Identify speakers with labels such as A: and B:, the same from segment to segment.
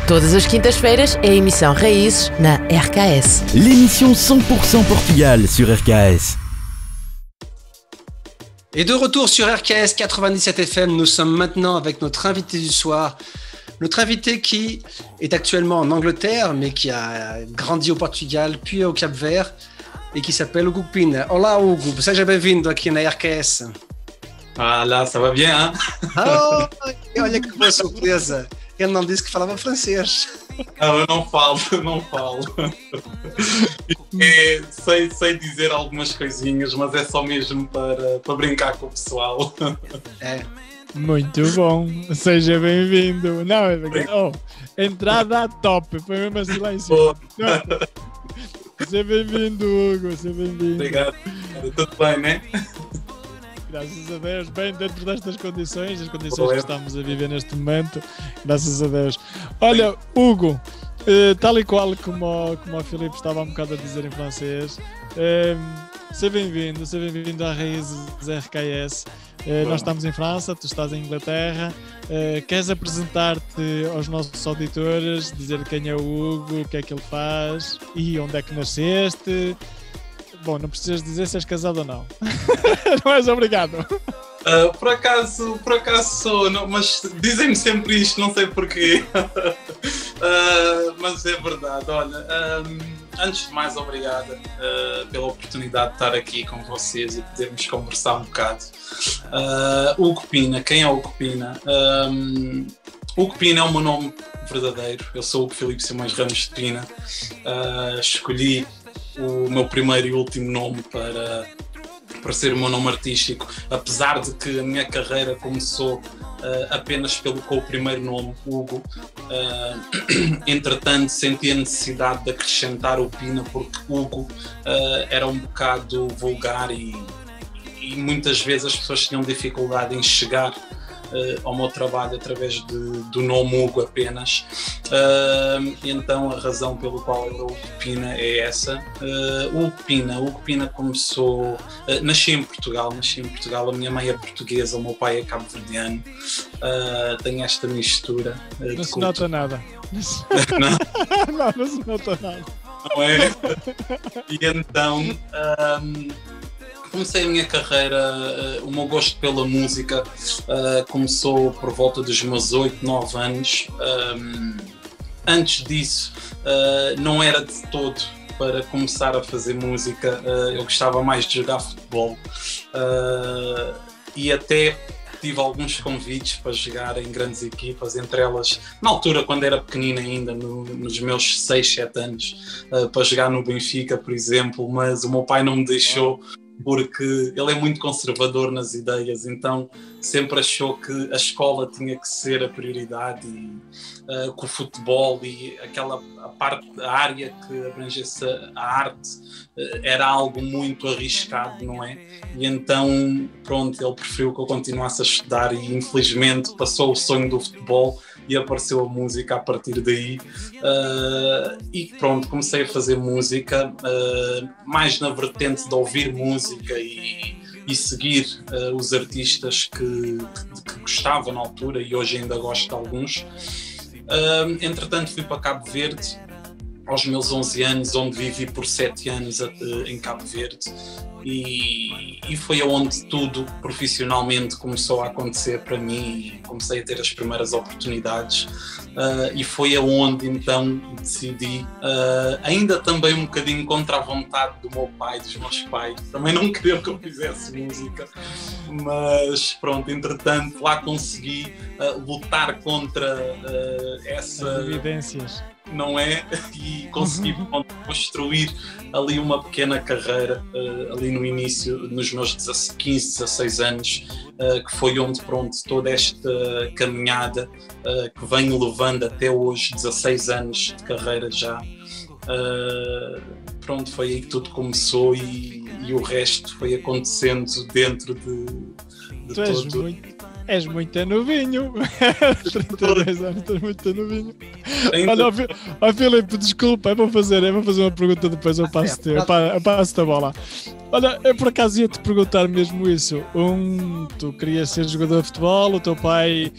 A: Todas as quintas-feiras é a emissão Raízes na RKS.
B: L'émission 100% Portugal sur RKS.
C: Et de retour sur RKS 97 FM, nous sommes maintenant avec notre invité du soir. Notre invité qui est actuellement en Angleterre, mais qui a grandi au Portugal, puis au Cap-Vert, et qui s'appelle Hugo Pina. Olá, Hugo, seja bem-vindo aqui na RKS.
D: Ah lá, ça va bien, hein?
C: Oh, olha que boa surpresa. Ele não disse que falava francês.
D: Não, eu não falo. Sei dizer algumas coisinhas, mas é só mesmo para brincar com o pessoal.
C: É.
E: Muito bom, seja bem-vindo. Não, entrada top, foi mesmo assim lá em cima. Seja bem-vindo, Hugo, seja bem-vindo.
D: Obrigado, tudo bem, né?
E: Graças a Deus, bem dentro destas condições, as condições que estamos a viver neste momento, graças a Deus. Olha, Hugo, tal e qual como o Filipe estava um bocado a dizer em francês, seja bem-vindo à Raízes RKS. Nós estamos em França, tu estás em Inglaterra. Queres apresentar-te aos nossos auditores, dizer quem é o Hugo, o que é que ele faz e onde é que nasceste? Bom, não precisas dizer se és casado ou não. Não és obrigado.
D: Por acaso sou, não, mas dizem-me sempre isto, não sei porquê. Mas é verdade. Olha, antes de mais, obrigada pela oportunidade de estar aqui com vocês e podermos conversar um bocado. Hugo Pina, quem é Hugo Pina? Hugo Pina é o meu nome verdadeiro. Eu sou o Hugo Filipe Simões Ramos de Pina. Escolhi o meu primeiro e último nome para ser o meu nome artístico, apesar de que a minha carreira começou apenas com o primeiro nome, Hugo. Entretanto, senti a necessidade de acrescentar o Pina, porque Hugo era um bocado vulgar e muitas vezes as pessoas tinham dificuldade em chegar ao meu trabalho através do nome Hugo apenas. Então a razão pelo qual eu Hugo Pina é essa. Hugo Pina começou... Nasci em Portugal, a minha mãe é portuguesa, o meu pai é cabo-verdiano. Tenho esta mistura.
E: Não se nota nada.
D: Não
E: se nota nada.
D: Não é? E então... comecei a minha carreira, o meu gosto pela música começou por volta dos meus 8, 9 anos. Antes disso, não era de todo para começar a fazer música. Eu gostava mais de jogar futebol e até tive alguns convites para jogar em grandes equipas, entre elas, na altura, quando era pequenino ainda, nos meus 6, 7 anos, para jogar no Benfica, por exemplo, mas o meu pai não me deixou, porque ele é muito conservador nas ideias, então sempre achou que a escola tinha que ser a prioridade e que o futebol e a área que abrangesse a arte era algo muito arriscado, não é? E então, pronto, ele preferiu que eu continuasse a estudar e infelizmente passou o sonho do futebol e apareceu a música a partir daí. E pronto, comecei a fazer música, mais na vertente de ouvir música e seguir os artistas que gostava na altura e hoje ainda gosto de alguns. Entretanto fui para Cabo Verde aos meus 11 anos, onde vivi por 7 anos em Cabo Verde, e foi onde tudo profissionalmente começou a acontecer para mim e comecei a ter as primeiras oportunidades, e foi aonde então decidi, ainda também um bocadinho contra a vontade do meu pai, dos meus pais, também não queriam que eu fizesse música, mas pronto, entretanto lá consegui lutar contra essas
E: evidências,
D: não é? E consegui construir ali uma pequena carreira ali no início, nos meus 15, 16 anos, que foi onde, pronto, toda esta caminhada que venho levando até hoje, 16 anos de carreira já, pronto, foi aí que tudo começou e o resto foi acontecendo dentro de tudo.
E: És muito novinho. 32 anos, estás muito novinho. Olha, Filipe, desculpa, eu vou fazer uma pergunta depois, eu passo-te a bola. Olha, eu por acaso ia-te perguntar mesmo isso. Tu querias ser jogador de futebol, o teu pai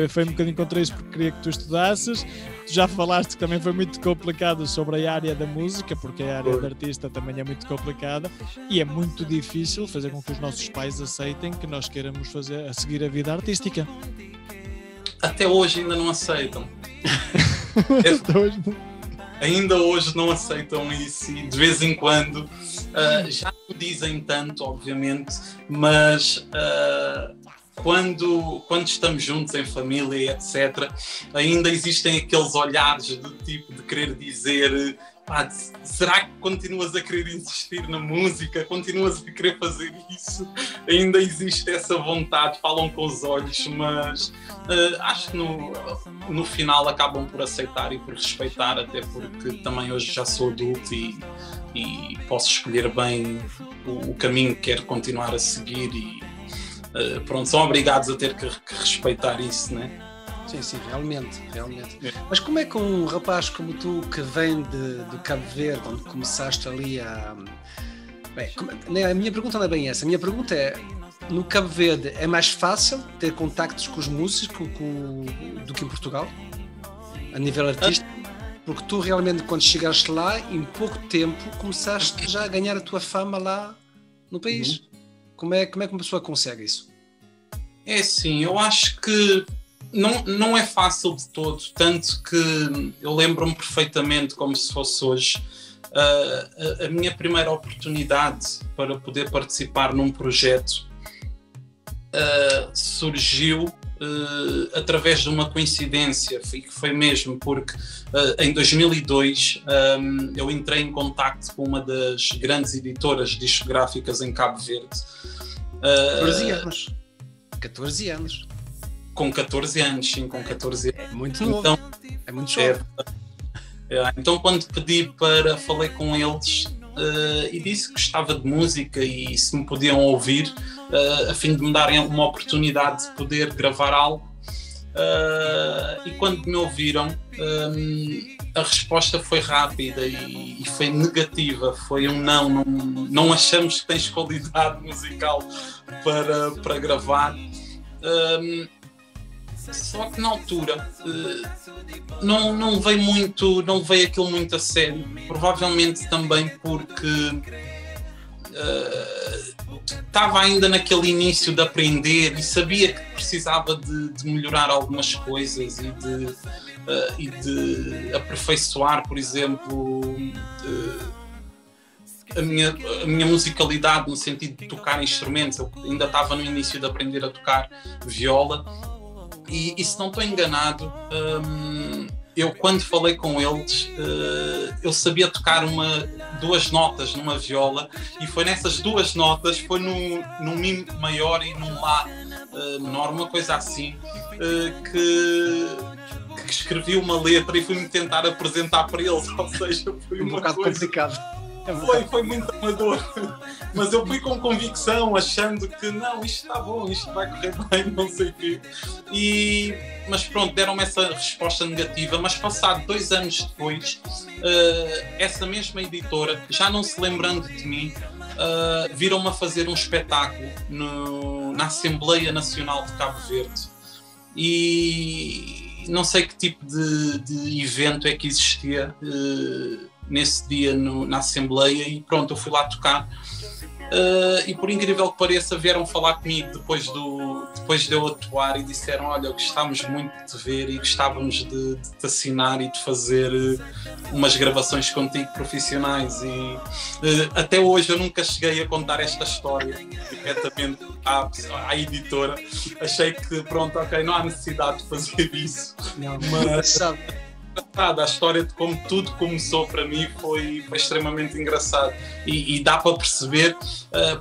E: foi um bocadinho contra isso porque queria que tu estudasses. Tu já falaste que também foi muito complicado sobre a área da música, porque a área de artista também é muito complicada e é muito difícil fazer com que os nossos pais aceitem que nós queiramos seguir a vida artística.
D: Até hoje ainda não aceitam. Ainda hoje não aceitam isso e de vez em quando já não dizem tanto, obviamente, mas quando estamos juntos em família, etc., ainda existem aqueles olhares do tipo de querer dizer será que continuas a querer insistir na música? Continuas a querer fazer isso? Ainda existe essa vontade, falam com os olhos, mas acho que no final acabam por aceitar e por respeitar, até porque também hoje já sou adulto e posso escolher bem o caminho que quero continuar a seguir e pronto, são obrigados a ter que respeitar isso, né?
C: Sim, realmente. Mas como é que um rapaz como tu, que vem de Cabo Verde, onde começaste ali a... Bem, a minha pergunta não é bem essa. A minha pergunta é, no Cabo Verde é mais fácil ter contactos com os músicos do que em Portugal? A nível artístico? Porque tu realmente, quando chegaste lá, em pouco tempo, começaste já a ganhar a tua fama lá no país. Como é que uma pessoa consegue isso?
D: É assim, eu acho que não é fácil de todo, tanto que eu lembro-me perfeitamente, como se fosse hoje, a minha primeira oportunidade para poder participar num projeto surgiu através de uma coincidência, que foi mesmo porque em 2002 eu entrei em contacto com uma das grandes editoras discográficas em Cabo Verde.
C: 14 anos.
D: Com 14 anos, sim, com 14 anos.
C: É muito novo, então, é muito jovem.
D: Então quando falei com eles e disse que gostava de música e se me podiam ouvir, a fim de me darem uma oportunidade de poder gravar algo, e quando me ouviram, a resposta foi rápida e foi negativa, foi um não achamos que tens qualidade musical para gravar. Só que na altura não veio aquilo muito a sério, provavelmente também porque estava ainda naquele início de aprender e sabia que precisava de melhorar algumas coisas e de aperfeiçoar, por exemplo, a minha musicalidade no sentido de tocar instrumentos. Eu ainda estava no início de aprender a tocar viola e se não estou enganado, eu quando falei com eles, eu sabia tocar duas notas numa viola e foi nessas duas notas, foi num Mi maior e num Lá menor, uma coisa assim, que escrevi uma letra e fui-me tentar apresentar para eles, ou seja, foi
C: um bocado complicado.
D: Foi muito amador, mas eu fui com convicção, achando que não, isto está bom, isto vai correr bem, não sei o quê. Mas pronto, deram-me essa resposta negativa, mas passado 2 anos depois, essa mesma editora, já não se lembrando de mim, viram-me a fazer um espetáculo na Assembleia Nacional de Cabo Verde. E não sei que tipo de evento é que existia nesse dia na Assembleia e pronto, eu fui lá tocar e por incrível que pareça vieram falar comigo depois de eu atuar e disseram, olha, gostávamos muito de te ver e gostávamos de te assinar e de fazer umas gravações contigo profissionais e até hoje eu nunca cheguei a contar esta história diretamente à editora. Achei que pronto, ok, não há necessidade de fazer isso, mas a história de como tudo começou para mim foi extremamente engraçado e dá para perceber,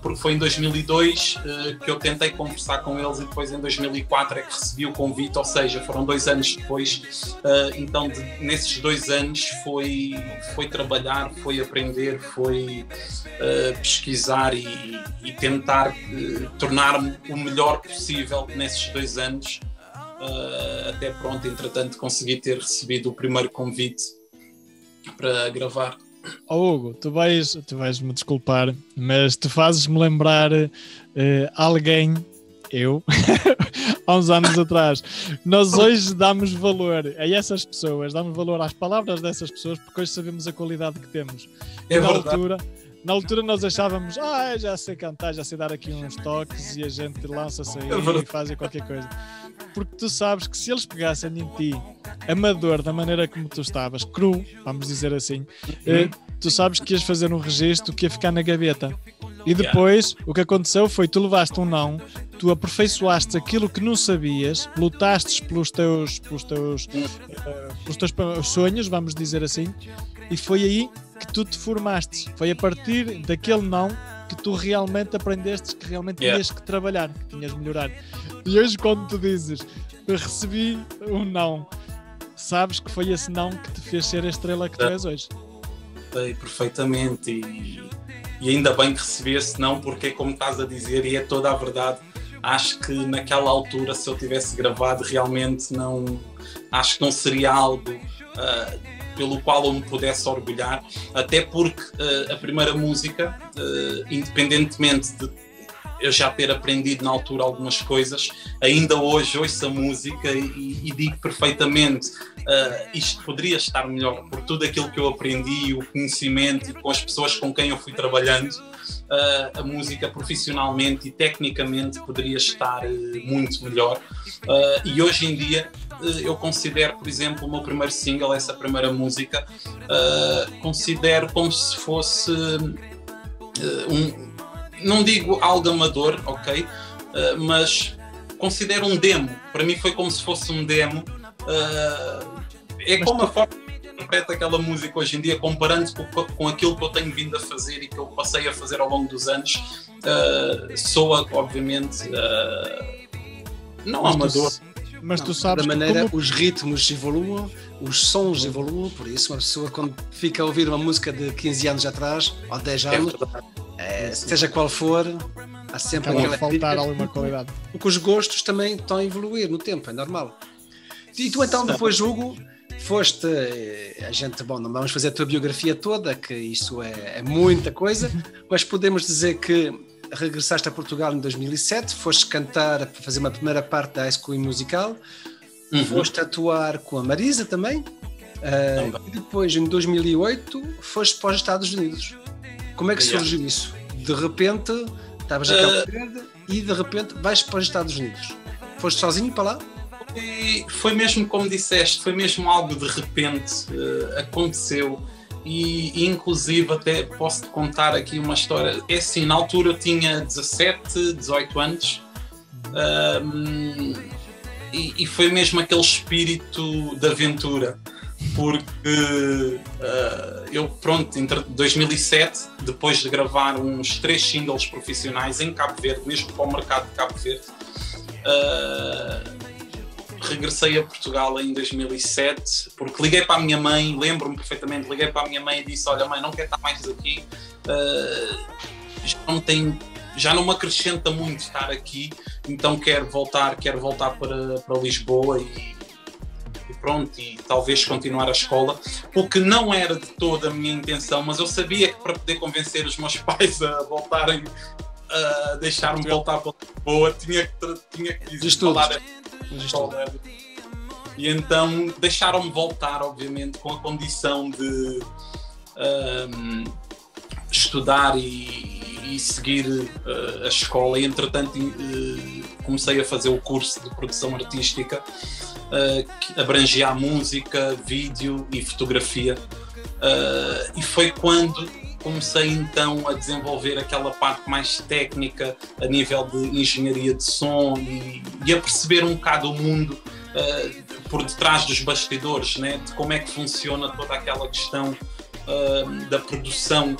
D: porque foi em 2002 que eu tentei conversar com eles e depois em 2004 é que recebi o convite, ou seja, foram 2 anos depois. Então nesses 2 anos foi trabalhar, foi aprender, foi pesquisar e tentar tornar-me o melhor possível nesses 2 anos. Até pronto, entretanto consegui ter recebido o primeiro convite para gravar.
E: Hugo, tu vais me desculpar, mas tu fazes-me lembrar alguém, eu, há uns anos atrás. Nós hoje damos valor a essas pessoas, damos valor às palavras dessas pessoas, porque hoje sabemos a qualidade que temos.
D: É
E: na
D: verdade.
E: Na altura nós achávamos, já sei cantar, já sei dar aqui uns toques e a gente lança-se aí e faz qualquer coisa. Porque tu sabes que se eles pegassem em ti, amador, da maneira como tu estavas, cru, vamos dizer assim, tu sabes que ias fazer um registro que ia ficar na gaveta. E depois, o que aconteceu foi, tu levaste um não, tu aperfeiçoaste aquilo que não sabias, lutaste pelos teus sonhos, vamos dizer assim, e foi aí que tu te formaste. Foi a partir daquele não que tu realmente aprendeste que realmente tinhas que trabalhar, que tinhas de melhorar. E hoje, quando tu dizes, recebi um não, sabes que foi esse não que te fez ser a estrela que tu és hoje.
D: Sei perfeitamente, e ainda bem que recebi esse não, porque é como estás a dizer, e é toda a verdade. Acho que naquela altura, se eu tivesse gravado, realmente acho que não seria algo pelo qual eu me pudesse orgulhar, até porque a primeira música, independentemente de eu já ter aprendido na altura algumas coisas, ainda hoje ouço a música e digo perfeitamente, isto poderia estar melhor, por tudo aquilo que eu aprendi, o conhecimento e com as pessoas com quem eu fui trabalhando, a música profissionalmente e tecnicamente poderia estar muito melhor. E hoje em dia eu considero, por exemplo, o meu primeiro single, essa primeira música, considero como se fosse não digo algo amador, ok? Mas considero um demo. Para mim foi como se fosse um demo. É como a forma que eu interpreto aquela música hoje em dia, comparando com aquilo que eu tenho vindo a fazer e que eu passei a fazer ao longo dos anos. Soa, obviamente, não amador.
E: Mas tu sabes
C: da maneira os ritmos evoluam, os sons evoluam, por isso uma pessoa quando fica a ouvir uma música de 15 anos atrás ou 10 anos, seja qual for, há sempre
E: aquela faltar alguma qualidade.
C: Porque os gostos também estão a evoluir no tempo, é normal. E tu então depois, Hugo, foste, a gente, bom, não vamos fazer a tua biografia toda, que isso é muita coisa, mas podemos dizer que regressaste a Portugal em 2007, foste cantar, fazer uma primeira parte da High School Musical, foste atuar com a Marisa também, e depois em 2008 foste para os Estados Unidos. Como é que surgiu isso? De repente estavas a Cabo Verde e de repente vais para os Estados Unidos. Foste sozinho para lá?
D: Foi mesmo como disseste, foi mesmo algo de repente, aconteceu. E inclusive até posso-te contar aqui uma história. É assim, na altura eu tinha 17, 18 anos, e foi mesmo aquele espírito de aventura, porque eu, pronto, entre 2007, depois de gravar uns 3 singles profissionais em Cabo Verde, mesmo para o mercado de Cabo Verde, regressei a Portugal em 2007, porque liguei para a minha mãe, lembro-me perfeitamente, liguei para a minha mãe e disse, olha mãe, não quero estar mais aqui, já não me acrescenta muito estar aqui, então quero voltar para Lisboa e pronto, e talvez continuar a escola, o que não era de toda a minha intenção, mas eu sabia que para poder convencer os meus pais a voltarem, a deixar-me voltar para Lisboa, tinha que falar. E então deixaram-me voltar, obviamente, com a condição de estudar e seguir a escola. E entretanto comecei a fazer o curso de produção artística, que abrangia a música, vídeo e fotografia, e foi quando comecei então a desenvolver aquela parte mais técnica a nível de engenharia de som e a perceber um bocado o mundo por detrás dos bastidores, né? De como é que funciona toda aquela questão da produção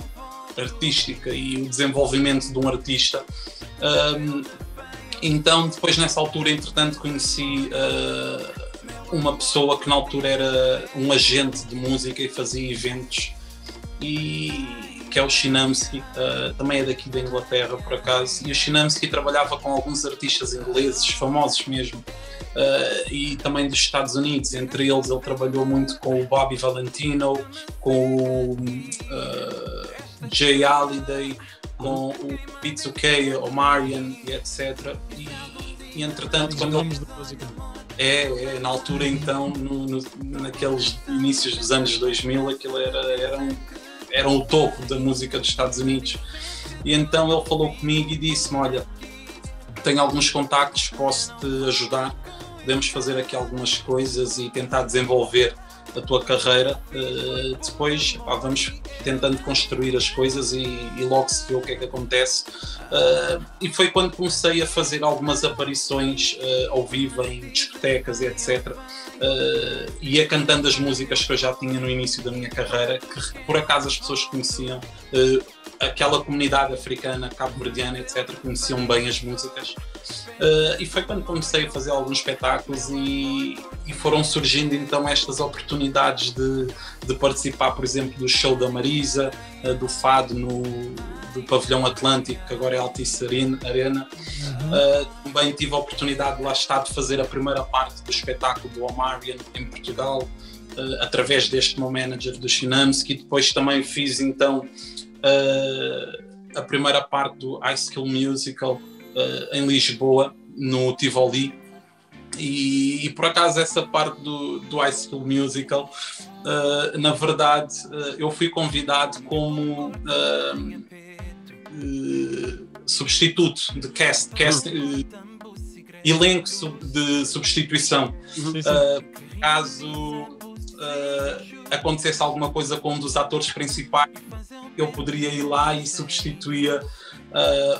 D: artística e o desenvolvimento de um artista. Então depois nessa altura, entretanto, conheci uma pessoa que na altura era um agente de música e fazia eventos. E que é o Shinamsky, também é daqui da Inglaterra por acaso, e o Shinamsky trabalhava com alguns artistas ingleses, famosos mesmo, e também dos Estados Unidos. Entre eles ele trabalhou muito com o Bobby Valentino, com o Jay Holiday, com o P2K, o Marian e etc. E entretanto, quando ele... na altura então, naqueles inícios dos anos 2000, aquilo era o topo da música dos Estados Unidos. E então ele falou comigo e disse-me: olha, tenho alguns contactos, posso-te ajudar, podemos fazer aqui algumas coisas e tentar desenvolver a tua carreira. Depois vamos tentando construir as coisas e logo se vê o que é que acontece. E foi quando comecei a fazer algumas aparições ao vivo em discotecas e etc. Ia cantando as músicas que eu já tinha no início da minha carreira, que por acaso as pessoas conheciam. Aquela comunidade africana, cabo-verdiana, etc., conheciam bem as músicas. E foi quando comecei a fazer alguns espetáculos e foram surgindo então estas oportunidades de participar, por exemplo, do show da Marisa, do Fado do Pavilhão Atlântico, que agora é Altice Arena. Também tive a oportunidade, lá está, de fazer a primeira parte do espetáculo do Omarion em Portugal, através deste meu manager do Shinamsky. Depois também fiz então a primeira parte do High School Musical em Lisboa, no Tivoli, e por acaso essa parte do High School Musical, na verdade, eu fui convidado como substituto de cast elenco de substituição. Caso acontecesse alguma coisa com um dos atores principais, eu poderia ir lá e substituía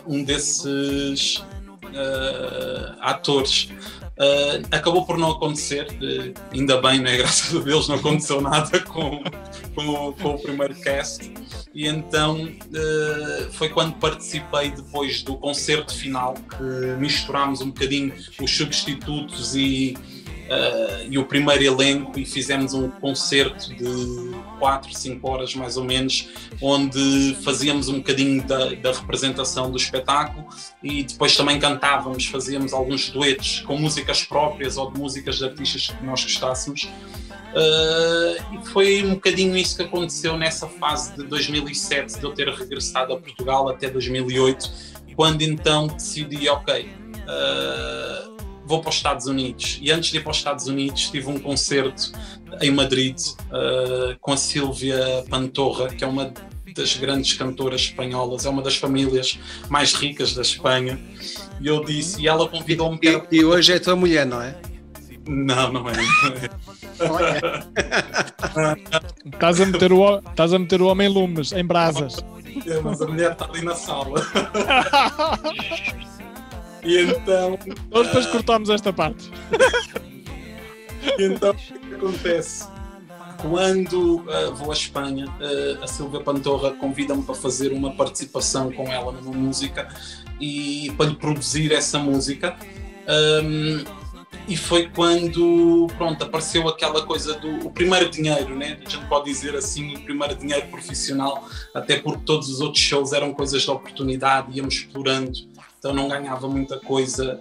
D: um desses atores. Acabou por não acontecer, ainda bem, né? Graças a Deus não aconteceu nada com o primeiro cast. E então foi quando participei depois do concerto final, que misturámos um bocadinho os substitutos e o primeiro elenco, e fizemos um concerto de 4, 5 horas mais ou menos, onde fazíamos um bocadinho da representação do espetáculo e depois também cantávamos, fazíamos alguns duetos com músicas próprias ou de músicas de artistas que nós gostássemos. E foi um bocadinho isso que aconteceu nessa fase de 2007, de eu ter regressado a Portugal até 2008, quando então decidi, ok, vou para os Estados Unidos. E antes de ir para os Estados Unidos tive um concerto em Madrid com a Sílvia Pantorra, que é uma das grandes cantoras espanholas, é uma das famílias mais ricas da Espanha, e eu disse, e ela convidou-me...
C: E hoje é a tua mulher, não é?
D: Não é.
E: Estás a meter o homem em lumes, em brasas.
D: Mas a mulher está ali na sala. E então...
E: Nós depois cortamos esta parte.
D: E então, o que acontece? Quando vou à Espanha, a Sílvia Pantorra convida-me para fazer uma participação com ela numa música e para lhe produzir essa música. E foi quando, pronto, apareceu aquela coisa do primeiro dinheiro, né? A gente pode dizer assim, o primeiro dinheiro profissional, até porque todos os outros shows eram coisas de oportunidade, íamos explorando, então não ganhava muita coisa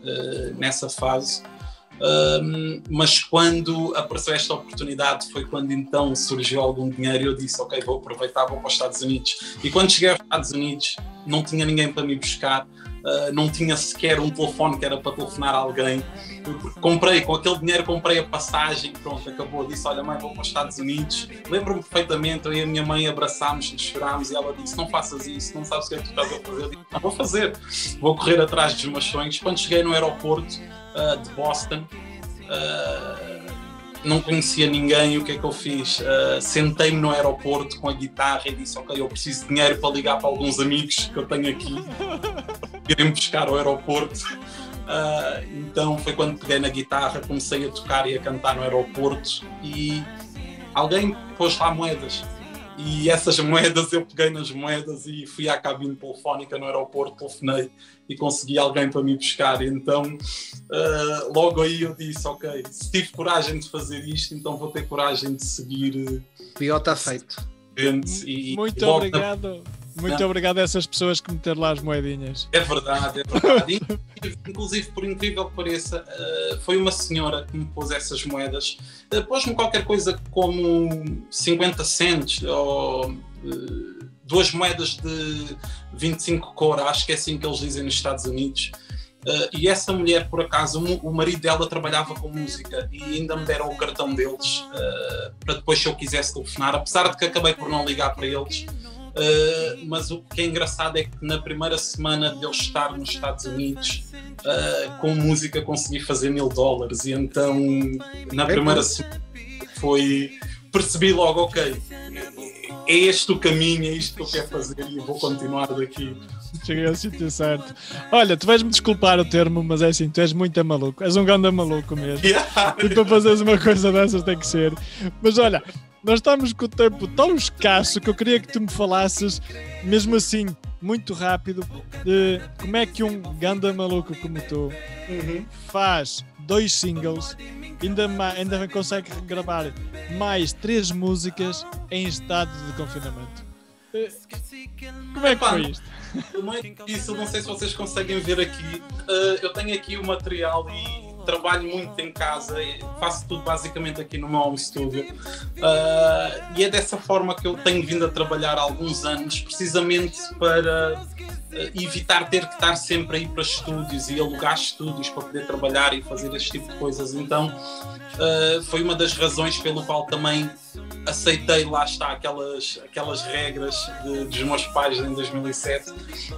D: nessa fase. Mas quando apareceu esta oportunidade foi quando então surgiu algum dinheiro e eu disse, ok, vou aproveitar, vou para os Estados Unidos. E quando cheguei aos Estados Unidos não tinha ninguém para me buscar, não tinha sequer um telefone que era para telefonar a alguém. Comprei, com aquele dinheiro comprei a passagem, pronto, acabou. Eu disse, olha mãe, vou para os Estados Unidos. Lembro-me perfeitamente, eu e a minha mãe abraçámos-nos, chorámos e ela disse, não faças isso, não sabes o que é que tu estás a fazer. Eu disse, não, vou fazer, vou correr atrás dos meus sonhos. Quando cheguei no aeroporto de Boston, não conhecia ninguém, o que é que eu fiz? Sentei-me no aeroporto com a guitarra e disse, ok, eu preciso de dinheiro para ligar para alguns amigos que eu tenho aqui, irem buscar ao aeroporto. Então foi quando peguei na guitarra, comecei a tocar e a cantar no aeroporto e alguém pôs lá moedas. E essas moedas, eu peguei nas moedas e fui à cabine telefónica no aeroporto, telefonei e consegui alguém para me buscar. Então, logo aí eu disse, ok, se tive coragem de fazer isto, então vou ter coragem de seguir.
C: Pior está feito.
E: Muito obrigado. Muito obrigado a essas pessoas que meteram lá as moedinhas.
D: É verdade, é verdade. Inclusive, por incrível que pareça, foi uma senhora que me pôs essas moedas. Pôs-me qualquer coisa como 50 cents ou 2 moedas de 25 cor, acho que é assim que eles dizem nos Estados Unidos. E essa mulher, por acaso, o marido dela trabalhava com música e ainda me deram o cartão deles para depois, se eu quisesse telefonar, apesar de que acabei por não ligar para eles. Mas o que é engraçado é que na primeira semana de eu estar nos Estados Unidos, com música consegui fazer $1000, e então na primeira semana percebi logo, ok, é este o caminho, é isto que eu quero fazer e vou continuar daqui.
E: Cheguei ao sítio certo. Olha, tu vais-me desculpar o termo, mas é assim, tu és muito maluco, és um ganda maluco mesmo. E para fazeres uma coisa dessas tem que ser. Mas olha, nós estamos com o tempo tão escasso que eu queria que tu me falasses, mesmo assim, muito rápido, de como é que um ganda maluco como tu faz 2 singles, ainda consegue gravar mais 3 músicas em estado de confinamento. Como é que foi isto?
D: Não é difícil, não sei se vocês conseguem ver aqui. Eu tenho aqui o material e trabalho muito em casa, faço tudo basicamente aqui no meu home studio, e é dessa forma que eu tenho vindo a trabalhar há alguns anos, precisamente para evitar ter que estar sempre a ir para estúdios e alugar estúdios para poder trabalhar e fazer este tipo de coisas. Então foi uma das razões pelo qual também aceitei, lá está, aquelas regras dos meus pais em 2007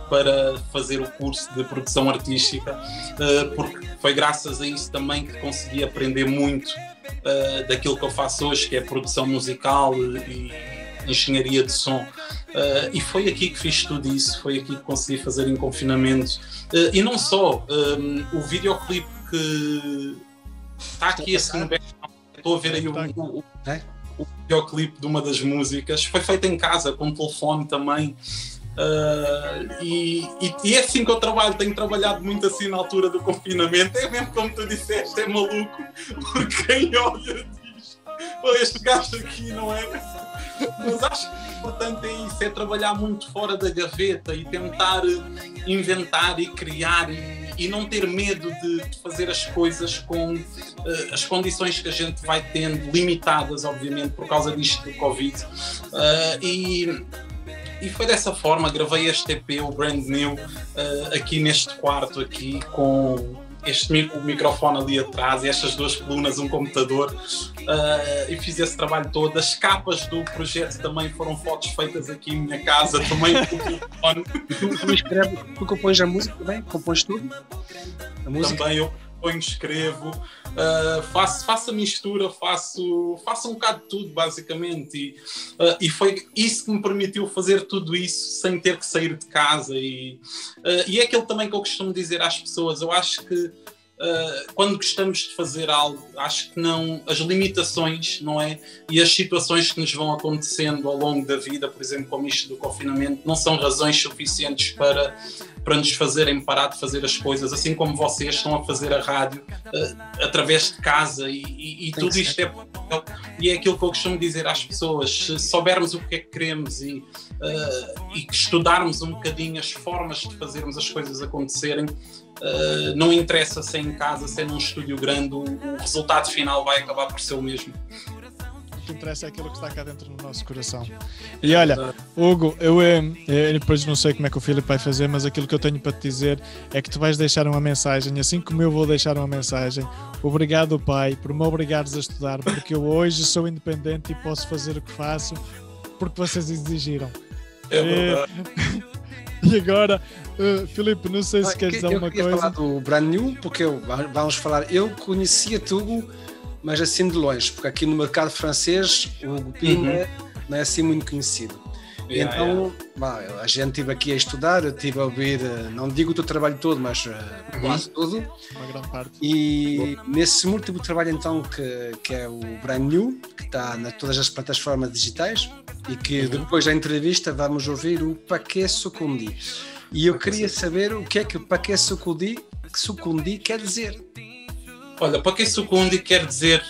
D: para fazer o curso de produção artística, porque foi graças a isso também que consegui aprender muito daquilo que eu faço hoje, que é produção musical e engenharia de som. E foi aqui que fiz tudo isso, foi aqui que consegui fazer em confinamento. E não só, o videoclipe que está aqui assim no background, estou a ver aí o videoclipe de uma das músicas, foi feito em casa, com telefone também. E é assim que eu trabalho, tenho trabalhado muito assim na altura do confinamento. É mesmo como tu disseste, é maluco, porque quem olha diz, este gajo aqui não é. Mas acho que o importante é isso, é trabalhar muito fora da gaveta e tentar inventar e criar e não ter medo de fazer as coisas com as condições que a gente vai tendo, limitadas obviamente por causa disto do Covid. E foi dessa forma, gravei este EP, o Brand New, aqui neste quarto, aqui com o microfone ali atrás e estas 2 colunas, um computador, e fiz esse trabalho todo. As capas do projeto também foram fotos feitas aqui em minha casa, também com o telefone.
C: Tu compões a música também? Compões tudo? A música?
D: Também eu componho, escrevo, faço a mistura, faço um bocado de tudo basicamente, e foi isso que me permitiu fazer tudo isso sem ter que sair de casa, e é aquilo também que eu costumo dizer às pessoas. Eu acho que quando gostamos de fazer algo, acho que não, as limitações, não é? E as situações que nos vão acontecendo ao longo da vida, por exemplo, como isto do confinamento, não são razões suficientes para nos fazerem parar de fazer as coisas, assim como vocês estão a fazer a rádio através de casa, e tudo isto é possível. E é aquilo que eu costumo dizer às pessoas: se soubermos o que é que queremos e estudarmos um bocadinho as formas de fazermos as coisas acontecerem, não interessa se é em casa, se é num estúdio grande, o resultado final vai acabar por ser o mesmo.
E: O que interessa é aquilo que está cá dentro do nosso coração. E olha, Hugo, eu depois não sei como é que o Filipe vai fazer, mas aquilo que eu tenho para te dizer é que tu vais deixar uma mensagem, assim como eu vou deixar uma mensagem. Obrigado, pai, por me obrigares a estudar, porque eu hoje sou independente e posso fazer o que faço porque vocês exigiram.
D: É verdade.
E: E agora, Filipe, não sei se queres dizer alguma coisa.
C: Eu queria falar do Brand New, porque vamos falar, eu conhecia Hugo, mas assim de longe, porque aqui no mercado francês o Hugo Pinha não é assim muito conhecido. Então, a gente estive aqui a estudar, eu estive a ouvir, não digo o teu trabalho todo, mas quase tudo.
E: Uma grande parte.
C: E nesse último trabalho então, que é o Brand New, que está em todas as plataformas digitais, e que depois da entrevista vamos ouvir o Paquet Sukundi. E eu queria saber o que é que o Paquet Sukundi quer dizer.
D: Olha, Paquet Sukundi quer dizer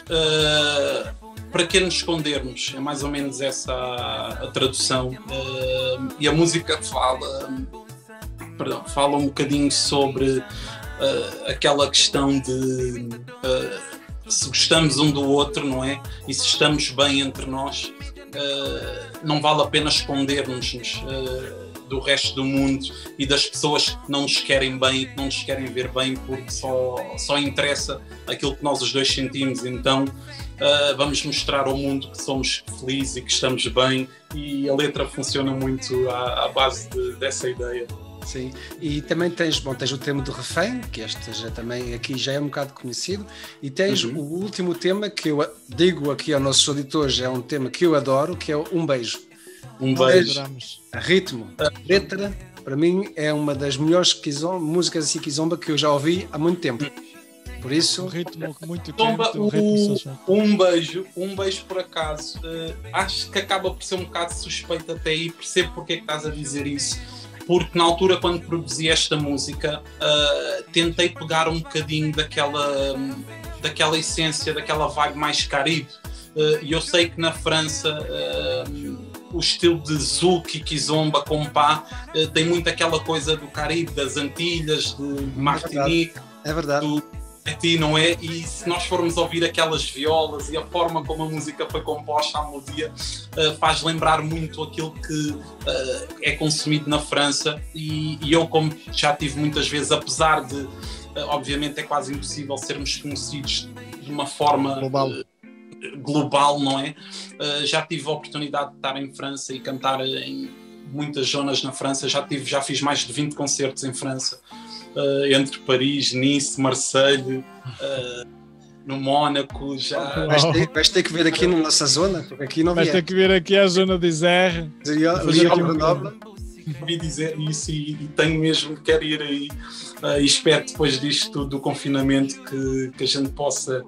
D: para que nos escondermos? É mais ou menos essa a tradução. E a música fala um bocadinho sobre aquela questão de se gostamos um do outro, não é? E se estamos bem entre nós, não vale a pena esconder-nos do resto do mundo e das pessoas que não nos querem bem, que não nos querem ver bem, porque só interessa aquilo que nós os dois sentimos. Então vamos mostrar ao mundo que somos felizes e que estamos bem, e a letra funciona muito à base dessa ideia.
C: Sim, e também tens o tema do refém, que este já é um bocado conhecido, e tens o último tema que eu digo aqui aos nossos auditores, é um tema que eu adoro, que é Um Beijo.
D: Um beijo.
C: A ritmo, a letra, para mim é uma das melhores músicas assim kizomba que eu já ouvi há muito tempo. Por isso,
E: um ritmo muito
D: quente, um beijo por acaso, acho que acaba por ser um bocado suspeito até aí, percebo porque é que estás a dizer isso. Porque na altura, quando produzi esta música, tentei pegar um bocadinho daquela essência, daquela vibe mais caribe. E eu sei que na França o estilo de zouk e kizomba, compá, tem muito aquela coisa do Caribe, das Antilhas, de Martinique.
C: É verdade.
D: Do Haiti, não é? E se nós formos ouvir aquelas violas e a forma como a música foi composta, a melodia, faz lembrar muito aquilo que é consumido na França. E eu, como já tive muitas vezes, apesar de, obviamente é quase impossível sermos conhecidos de uma forma global, não é? Já tive a oportunidade de estar em França e cantar em muitas zonas na França. Já fiz mais de 20 concertos em França, entre Paris, Nice, Marseille, no Mónaco.
C: Vais ter que vir aqui na nossa zona, porque aqui não
E: vais ter que vir aqui à zona de Isère.
D: Ouvi dizer isso e tenho mesmo, quero ir aí, e espero depois disto do confinamento que a gente possa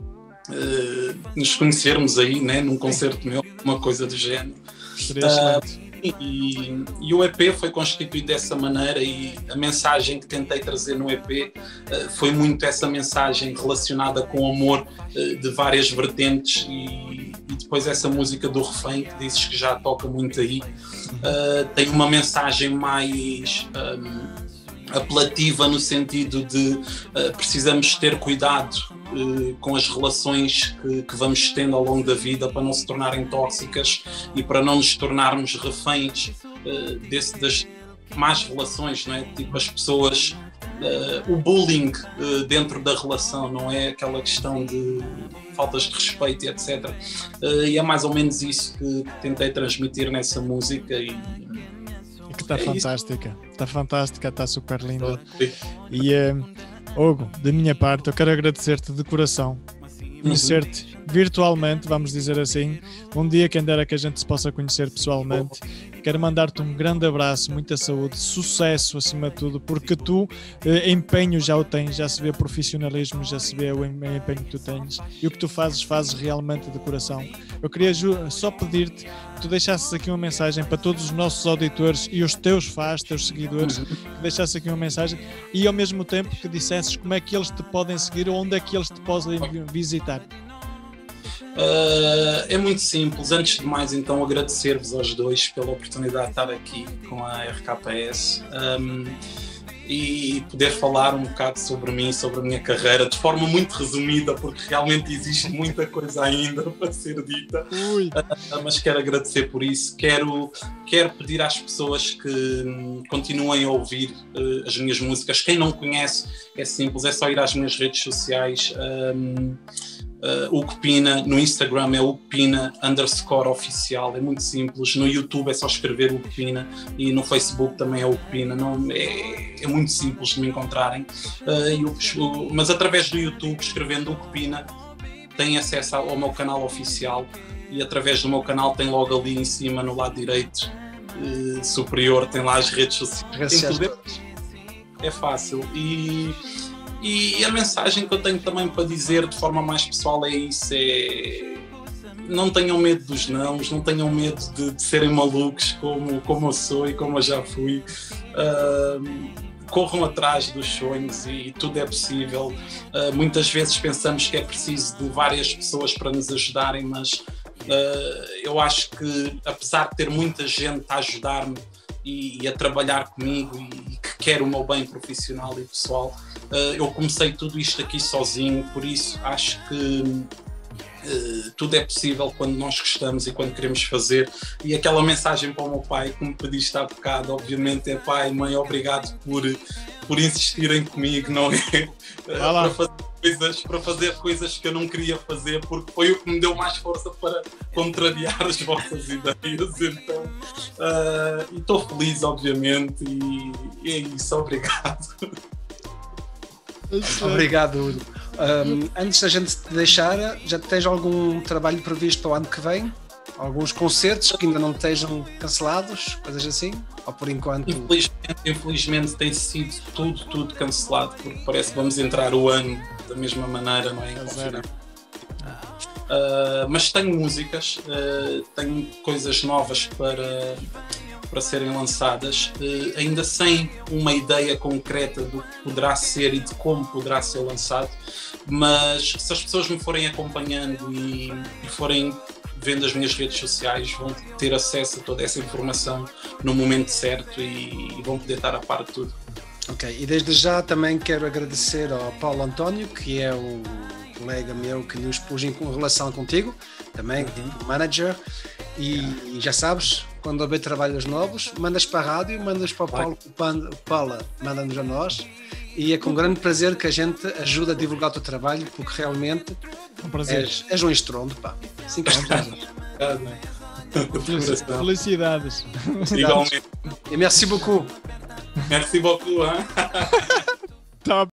D: nos conhecermos aí, né, num concerto meu, uma coisa do género. E o EP foi constituído dessa maneira, e a mensagem que tentei trazer no EP foi muito essa mensagem relacionada com o amor de várias vertentes, e depois essa música do refém, que dizes que já toca muito aí, tem uma mensagem mais apelativa, no sentido de precisamos ter cuidado com as relações que vamos tendo ao longo da vida, para não se tornarem tóxicas e para não nos tornarmos reféns das más relações, não é? Tipo, as pessoas, o bullying dentro da relação, não é? Aquela questão de faltas de respeito e etc. E é mais ou menos isso que tentei transmitir nessa música, e
E: que está fantástica, está super linda. E Hugo, da minha parte, eu quero agradecer-te de coração, conhecer-te virtualmente, vamos dizer assim. Um dia, quem dera que a gente se possa conhecer pessoalmente. Quero mandar-te um grande abraço, muita saúde, sucesso acima de tudo, porque tu, empenho já o tens, já se vê profissionalismo, já se vê o empenho que tu tens, e o que tu fazes realmente de coração. Eu queria só pedir-te que tu deixasses aqui uma mensagem para todos os nossos auditores e os teus fãs, teus seguidores, que deixasses aqui uma mensagem, e ao mesmo tempo que dissesses como é que eles te podem seguir, ou onde é que eles te podem visitar.
D: É muito simples. Antes de mais, então, agradecer-vos aos dois pela oportunidade de estar aqui com a RKS e poder falar um bocado sobre mim, sobre a minha carreira, de forma muito resumida, porque realmente existe muita coisa ainda para ser dita. Mas quero agradecer por isso. Quero pedir às pessoas que continuem a ouvir as minhas músicas. Quem não conhece, é simples, é só ir às minhas redes sociais. Hugo Pina, no Instagram é Hugo Pina _oficial, é muito simples. No YouTube é só escrever Hugo Pina, e no Facebook também é Hugo Pina. É muito simples de me encontrarem, mas através do YouTube, escrevendo Hugo Pina, tem acesso ao meu canal oficial, e através do meu canal tem logo ali em cima, no lado direito superior, tem lá as redes sociais. É fácil. E a mensagem que eu tenho também para dizer de forma mais pessoal é isso: não tenham medo dos nãos, não tenham medo de serem malucos como eu sou e como eu já fui. Corram atrás dos sonhos, e tudo é possível. Muitas vezes pensamos que é preciso de várias pessoas para nos ajudarem, mas Eu acho que, apesar de ter muita gente a ajudar-me e a trabalhar comigo e que quer o meu bem profissional e pessoal, eu comecei tudo isto aqui sozinho, por isso acho que tudo é possível quando nós gostamos e quando queremos fazer. E aquela mensagem para o meu pai que me pediste há bocado, obviamente, é: pai, mãe, obrigado por insistirem comigo, não é? Para fazer coisas que eu não queria fazer, porque foi o que me deu mais força para contrariar as vossas ideias. Então, e estou feliz, obviamente, e é isso. Obrigado.
C: Obrigado, Hugo. Antes da gente te deixar, já tens algum trabalho previsto para o ano que vem? Alguns concertos que ainda não estejam cancelados, coisas assim? Ou por enquanto?
D: Infelizmente tem sido tudo cancelado, porque parece que vamos entrar o ano da mesma maneira, não é? Mas tenho músicas, tenho coisas novas para serem lançadas, ainda sem uma ideia concreta do que poderá ser e de como poderá ser lançado, mas se as pessoas me forem acompanhando e forem vendo as minhas redes sociais, vão ter acesso a toda essa informação no momento certo e vão poder estar a par de tudo.
C: Ok, e desde já também quero agradecer ao Paulo António, que é um colega meu que nos pôs em relação contigo, também manager, e já sabes, quando houver trabalhos novos, mandas para a rádio, mandas para o Paulo, o Paulo manda-nos a nós, e é com grande prazer que a gente ajuda a divulgar o teu trabalho, porque realmente és um estrondo, pá. Sim, que
E: Felicidades.
D: Igualmente.
C: E merci beaucoup.
D: Merci beaucoup. Hein?
E: Tá